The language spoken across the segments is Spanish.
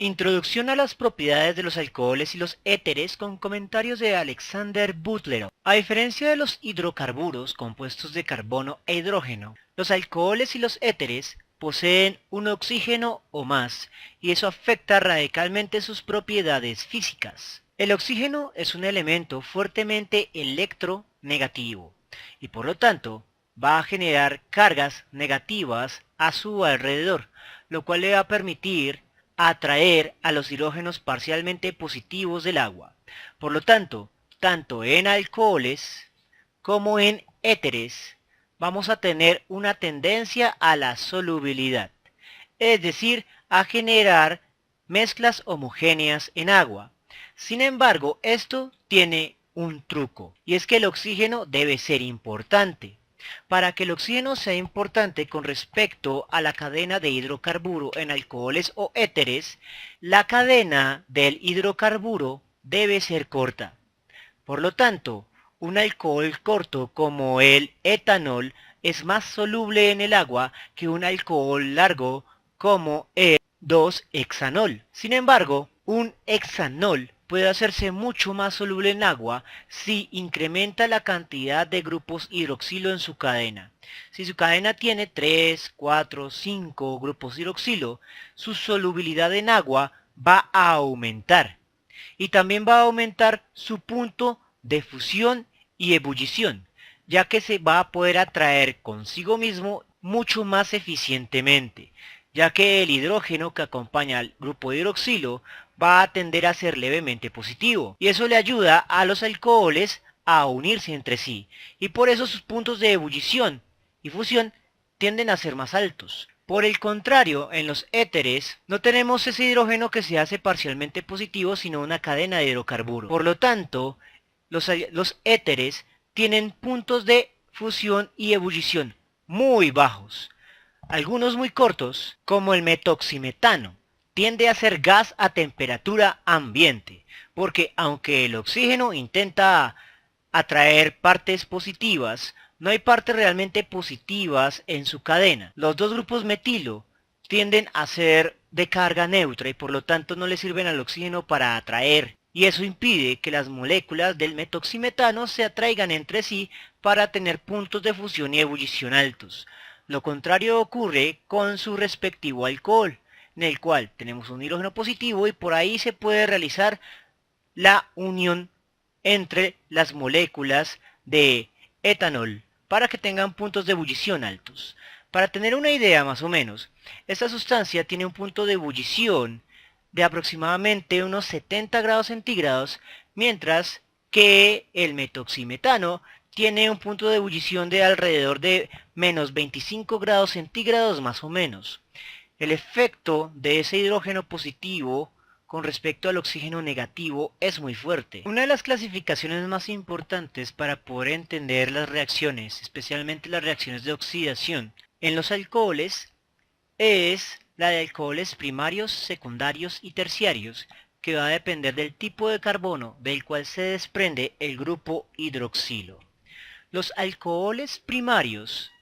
Introducción a las propiedades de los alcoholes y los éteres con comentarios de Alexander Butlerov. A diferencia de los hidrocarburos compuestos de carbono e hidrógeno, los alcoholes y los éteres poseen un oxígeno o más, y eso afecta radicalmente sus propiedades físicas. El oxígeno es un elemento fuertemente electronegativo, y por lo tanto va a generar cargas negativas a su alrededor, lo cual le va a permitir atraer a los hidrógenos parcialmente positivos del agua. Por lo tanto, tanto en alcoholes como en éteres vamos a tener una tendencia a la solubilidad, es decir, a generar mezclas homogéneas en agua. Sin embargo, esto tiene un truco, y es que el oxígeno debe ser importante. Para que el oxígeno sea importante con respecto a la cadena de hidrocarburo en alcoholes o éteres, la cadena del hidrocarburo debe ser corta. Por lo tanto, un alcohol corto como el etanol es más soluble en el agua que un alcohol largo como el 2-hexanol. Sin embargo, un hexanol puede hacerse mucho más soluble en agua si incrementa la cantidad de grupos hidroxilo en su cadena. Si su cadena tiene 3, 4, 5 grupos hidroxilo, su solubilidad en agua va a aumentar. Y también va a aumentar su punto de fusión y ebullición, ya que se va a poder atraer consigo mismo mucho más eficientemente, ya que el hidrógeno que acompaña al grupo hidroxilo va a tender a ser levemente positivo, y eso le ayuda a los alcoholes a unirse entre sí, y por eso sus puntos de ebullición y fusión tienden a ser más altos. Por el contrario, en los éteres no tenemos ese hidrógeno que se hace parcialmente positivo, sino una cadena de hidrocarburos. Por lo tanto, los éteres tienen puntos de fusión y ebullición muy bajos. Algunos muy cortos, como el metoximetano, tiende a ser gas a temperatura ambiente, porque aunque el oxígeno intenta atraer partes positivas, no hay partes realmente positivas en su cadena. Los dos grupos metilo tienden a ser de carga neutra y por lo tanto no le sirven al oxígeno para atraer. Y eso impide que las moléculas del metoximetano se atraigan entre sí para tener puntos de fusión y ebullición altos. Lo contrario ocurre con su respectivo alcohol, en el cual tenemos un hidrógeno positivo y por ahí se puede realizar la unión entre las moléculas de etanol para que tengan puntos de ebullición altos. Para tener una idea más o menos, esta sustancia tiene un punto de ebullición de aproximadamente unos 70 grados centígrados, mientras que el metoximetano tiene un punto de ebullición de alrededor de menos 25 grados centígrados más o menos. El efecto de ese hidrógeno positivo con respecto al oxígeno negativo es muy fuerte. Una de las clasificaciones más importantes para poder entender las reacciones, especialmente las reacciones de oxidación en los alcoholes, es la de alcoholes primarios, secundarios y terciarios, que va a depender del tipo de carbono del cual se desprende el grupo hidroxilo. Los alcoholes primarios,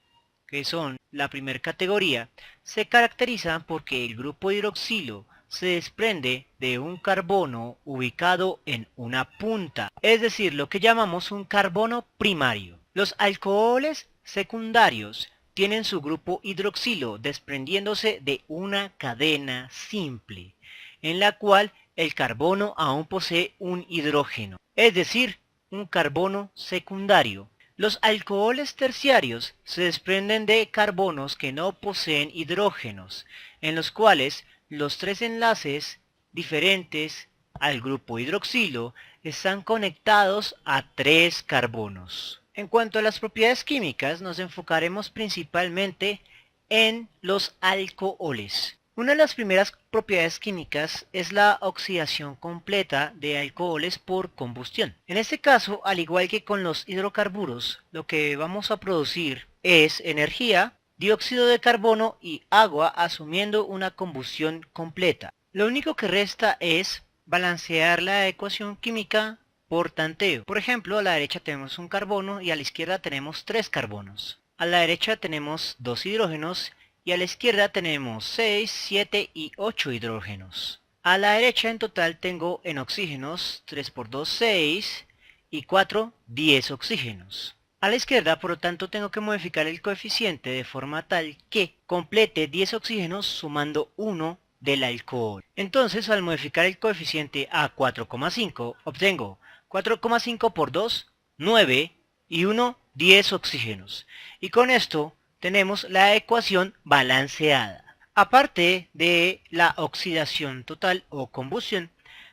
que son la primera categoría, se caracterizan porque el grupo hidroxilo se desprende de un carbono ubicado en una punta, es decir, lo que llamamos un carbono primario. Los alcoholes secundarios tienen su grupo hidroxilo desprendiéndose de una cadena simple, en la cual el carbono aún posee un hidrógeno, es decir, un carbono secundario. Los alcoholes terciarios se desprenden de carbonos que no poseen hidrógenos, en los cuales los tres enlaces diferentes al grupo hidroxilo están conectados a tres carbonos. En cuanto a las propiedades químicas, nos enfocaremos principalmente en los alcoholes. Una de las primeras propiedades químicas es la oxidación completa de alcoholes por combustión. En este caso, al igual que con los hidrocarburos, lo que vamos a producir es energía, dióxido de carbono y agua asumiendo una combustión completa. Lo único que resta es balancear la ecuación química por tanteo. Por ejemplo, a la derecha tenemos un carbono y a la izquierda tenemos tres carbonos. A la derecha tenemos dos hidrógenos y a la izquierda tenemos 6, 7 y 8 hidrógenos. A la derecha en total tengo en oxígenos 3 por 2, 6 y 4, 10 oxígenos. A la izquierda, por lo tanto, tengo que modificar el coeficiente de forma tal que complete 10 oxígenos sumando 1 del alcohol. Entonces, al modificar el coeficiente a 4,5, obtengo 4,5 por 2, 9 y 1, 10 oxígenos. Y con esto tenemos la ecuación balanceada. Aparte de la oxidación total o combustión,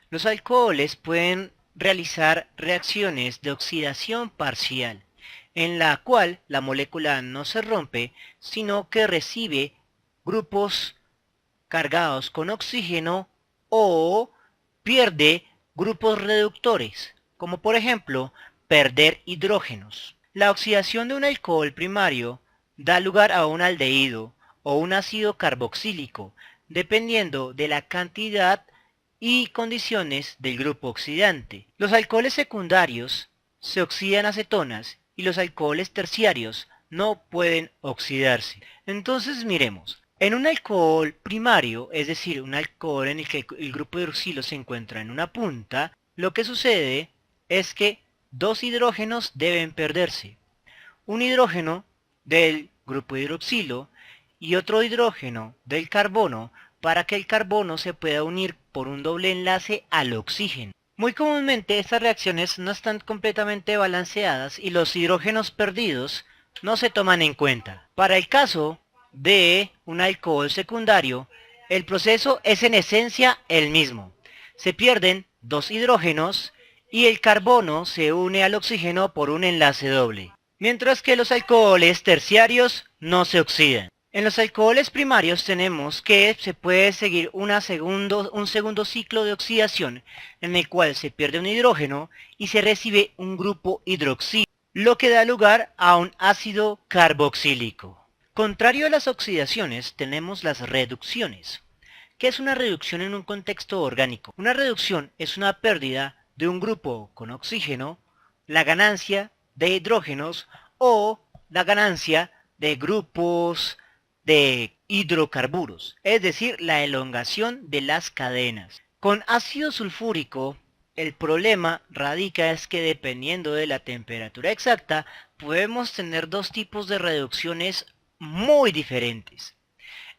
los alcoholes pueden realizar reacciones de oxidación parcial, en la cual la molécula no se rompe, sino que recibe grupos cargados con oxígeno o pierde grupos reductores, como por ejemplo perder hidrógenos. La oxidación de un alcohol primario da lugar a un aldehído o un ácido carboxílico, dependiendo de la cantidad y condiciones del grupo oxidante. Los alcoholes secundarios se oxidan a cetonas y los alcoholes terciarios no pueden oxidarse. Entonces miremos. En un alcohol primario, es decir, un alcohol en el que el grupo hidroxilo se encuentra en una punta, lo que sucede es que dos hidrógenos deben perderse. Un hidrógeno del grupo hidroxilo y otro hidrógeno del carbono para que el carbono se pueda unir por un doble enlace al oxígeno. Muy comúnmente estas reacciones no están completamente balanceadas y los hidrógenos perdidos no se toman en cuenta. Para el caso de un alcohol secundario, el proceso es en esencia el mismo. Se pierden dos hidrógenos y el carbono se une al oxígeno por un enlace doble, mientras que los alcoholes terciarios no se oxidan. En los alcoholes primarios tenemos que se puede seguir un segundo ciclo de oxidación en el cual se pierde un hidrógeno y se recibe un grupo hidroxilo, lo que da lugar a un ácido carboxílico. Contrario a las oxidaciones tenemos las reducciones. ¿Qué es una reducción en un contexto orgánico? Una reducción es una pérdida de un grupo con oxígeno, la ganancia de hidrógenos o la ganancia de grupos de hidrocarburos, es decir, la elongación de las cadenas. Con ácido sulfúrico, el problema radica es que dependiendo de la temperatura exacta, podemos tener dos tipos de reducciones muy diferentes.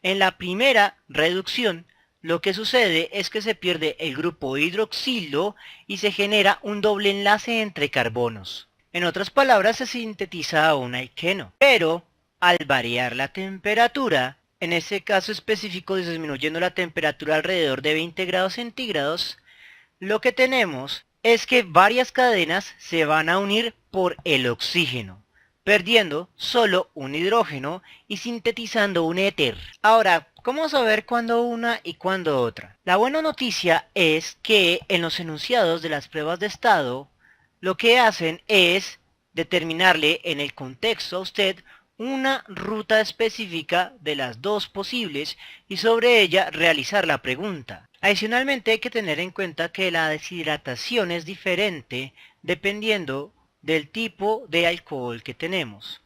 En la primera reducción, lo que sucede es que se pierde el grupo hidroxilo y se genera un doble enlace entre carbonos. En otras palabras, se sintetiza un alqueno. Pero, al variar la temperatura, en este caso específico disminuyendo la temperatura alrededor de 20 grados centígrados, lo que tenemos es que varias cadenas se van a unir por el oxígeno, perdiendo solo un hidrógeno y sintetizando un éter. Ahora, ¿cómo saber cuándo una y cuándo otra? La buena noticia es que en los enunciados de las pruebas de estado, lo que hacen es determinarle en el contexto a usted una ruta específica de las dos posibles y sobre ella realizar la pregunta. Adicionalmente hay que tener en cuenta que la deshidratación es diferente dependiendo del tipo de alcohol que tenemos.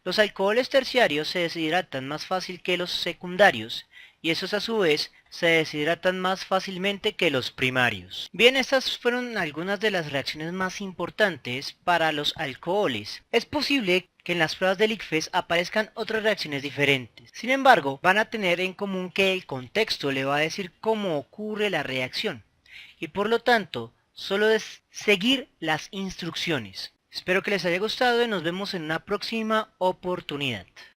Los alcoholes terciarios se deshidratan más fácil que los secundarios y esos a su vez se deshidratan más fácilmente que los primarios. Bien, estas fueron algunas de las reacciones más importantes para los alcoholes. Es posible que en las pruebas del ICFES aparezcan otras reacciones diferentes. Sin embargo, van a tener en común que el contexto le va a decir cómo ocurre la reacción y por lo tanto solo es seguir las instrucciones. Espero que les haya gustado y nos vemos en una próxima oportunidad.